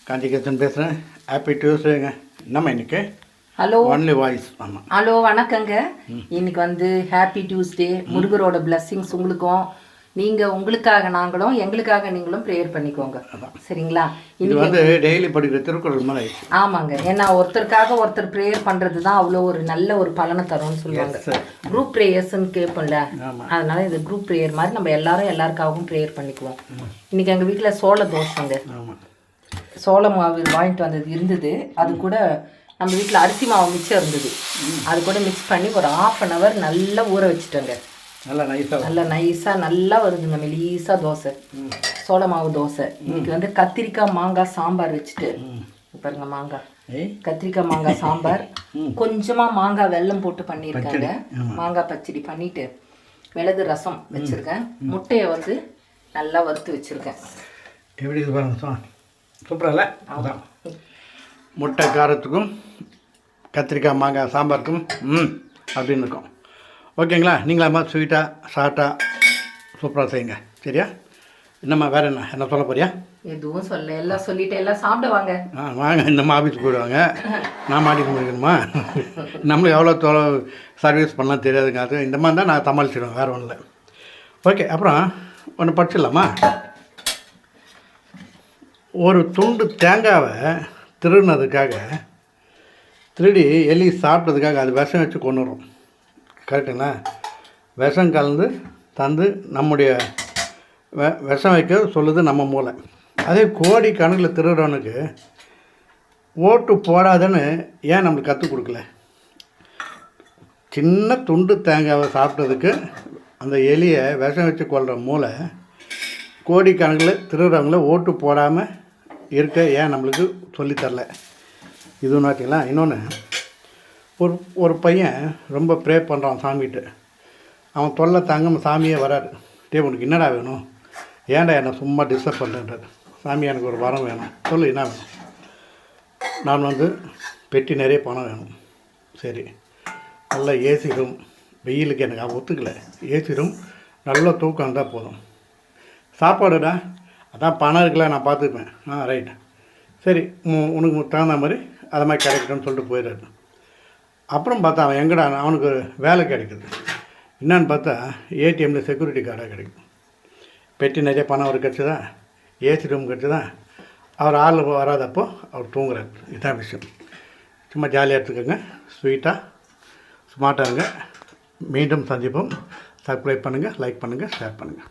காஞ்சிகேசன் பேசுகிறேன். ஹாப்பி டியூஸ்டேங்க. என்னம்மா இன்னைக்கு ஹலோ ஒன்லி வாய்ஸ். ஆமாம், ஹலோ வணக்கங்க. இன்னைக்கு வந்து ஹாப்பி டியூஸ்டே. முருகரோட பிளஸ்ஸிங்ஸ் உங்களுக்கும், நீங்கள் உங்களுக்காக நாங்களும், எங்களுக்காக நீங்களும் ப்ரேயர் பண்ணிக்கோங்க, சரிங்களா? இது வந்து டெய்லி படிக்கிற திருக்குறள் மாதிரி ஆயிடுச்சு. ஆமாங்க, ஏன்னா ஒருத்தருக்காக ஒருத்தர் ப்ரேயர் பண்ணுறது தான் அவ்வளோ ஒரு நல்ல ஒரு பலனை தரும்னு சொல்லுவாங்க. குரூப் ப்ரேயர்ஸ்ன்னு கேட்போம்ல, அதனால இது குரூப் ப்ரேயர் மாதிரி நம்ம எல்லாருக்காகவும் ப்ரேயர் பண்ணிக்குவோம். இன்னைக்கு எங்கள் வீட்டில் சோள தோசைங்க. சோள மாவு வாங்கிட்டு வந்தது இருந்தது, அது கூட நம்ம வீட்டில் அரிசி மாவு மிச்சம் இருந்தது, அது கூட மிக்ஸ் பண்ணி ஒரு 1/2 hour நல்லா ஊற வச்சுட்டோங்க. நல்லா நைஸாக நல்லா வருதுங்க, மெலீஸாக தோசை, சோள மாவு தோசை. இன்னைக்கு வந்து கத்திரிக்காய் மாங்காய் சாம்பார் வச்சுட்டு பாருங்க, கத்திரிக்காய் மாங்காய் சாம்பார், கொஞ்சமாக மாங்காய் வெல்லம் போட்டு பண்ணியிருக்காங்க. மாங்காய் பச்சடி பண்ணிட்டு மிளகு ரசம் வச்சுருக்கேன். முட்டையை வந்து நல்லா வறுத்து வச்சுருக்கேன். எப்படி இது பாருங்க, சூப்பராக இல்லை? அதான் முட்டை காரத்துக்கும் கத்திரிக்காய் மாங்காய் சாம்பாருக்கும் அப்படின்னு இருக்கும். ஓகேங்களா? நீங்களாம்மா ஸ்வீட்டாக ஷார்ட்டாக சூப்பராக செய்யுங்க, சரியா? என்னம்மா வேறு என்ன சொல்ல போறியா? எதுவும் சொல்ல, எல்லாம் சொல்லிட்டு எல்லாம் சாப்பிடுவாங்க. வாங்க, இன்னும் ஆஃபீஸ் போயிடுவாங்க, நான் மாட்டிக்க முடியணுமா? நம்மளுக்கு எவ்வளோ சர்வீஸ் பண்ணலாம் தெரியாதுங்க. அது இந்த மாதிரி தான் நான் சமாளிச்சிடுவேன், வேறு ஒன்றும் இல்லை. ஓகே, அப்புறம் ஒன்று படிச்சிடலாமா? ஒரு துண்டு தேங்காவை திருடி எலி சாப்பிட்டதுக்காக அது விஷம் வச்சு கொண்டு வரும். கரெக்டுங்களா? விஷம் கலந்து தந்து நம்முடைய விஷம் வைக்க சொல்லுது நம்ம மூளை. அதே கோடி கணக்கில் திருடுறவனுக்கு ஓட்டு போடாதுன்னு ஏன் நம்மளுக்கு கற்றுக் கொடுக்கல? சின்ன துண்டு தேங்காவை சாப்பிட்டதுக்கு அந்த எலியை விஷம் வச்சு கொள்கிற மூளை கோடிக்கணக்கில் திருடுறவங்கள ஓட்டு போடாமல் இருக்க ஏன் நம்மளுக்கு சொல்லித்தரல? இது ஒன்றாட்டிங்களா? இன்னொன்று, ஒரு பையன் ரொம்ப ப்ரே பண்ணுறான் சாமிகிட்ட. அவன் தொல்லை தாங்காமல் சாமியே வராரு. உனக்கு என்னடா வேணும்? ஏன்டா என்னை சும்மா டிஸ்டர்ப் பண்ணுறேன்றார். சாமி, எனக்கு ஒரு வரம் வேணும். சொல்லு, என்ன வேணும்? நான் வந்து பெட்டி நிறைய பணம் வேணும். சரி, நல்ல ஏசி ரூம், வெயிலுக்கு எனக்கு அவன் ஒத்துக்கலை. ஏசி ரூம், நல்ல தூக்கம் இருந்தால் போதும். சாப்பாடுடா, அதான் பணம் இருக்குல்ல, நான் பார்த்துப்பேன். ரைட்டு, சரி, உனக்கு தகுந்த மாதிரி அதை மாதிரி கிடைக்கட்டும்னு சொல்லிட்டு போயிடுறாரு. அப்புறம் பார்த்தா அவன் எங்கடா, அவனுக்கு வேலை கிடைக்குது. என்னான்னு பார்த்தா ஏடிஎம்மில் செக்யூரிட்டி கார்டாக கிடைக்கும். பெட்டி நிறைய பணம் அவர் கிடச்சிதா, ஏசி ரூம் கிடச்சிதா, அவர் ஆள் வராதப்போ அவர் தூங்குறாரு. இதுதான் விஷயம். சும்மா ஜாலியாக எடுத்துக்கோங்க, ஸ்வீட்டாக ஸ்மார்ட்டாக இருங்க. மீண்டும் சந்திப்போம். சப்ஸ்கிரைப் பண்ணுங்கள், லைக் பண்ணுங்கள், ஷேர் பண்ணுங்கள்.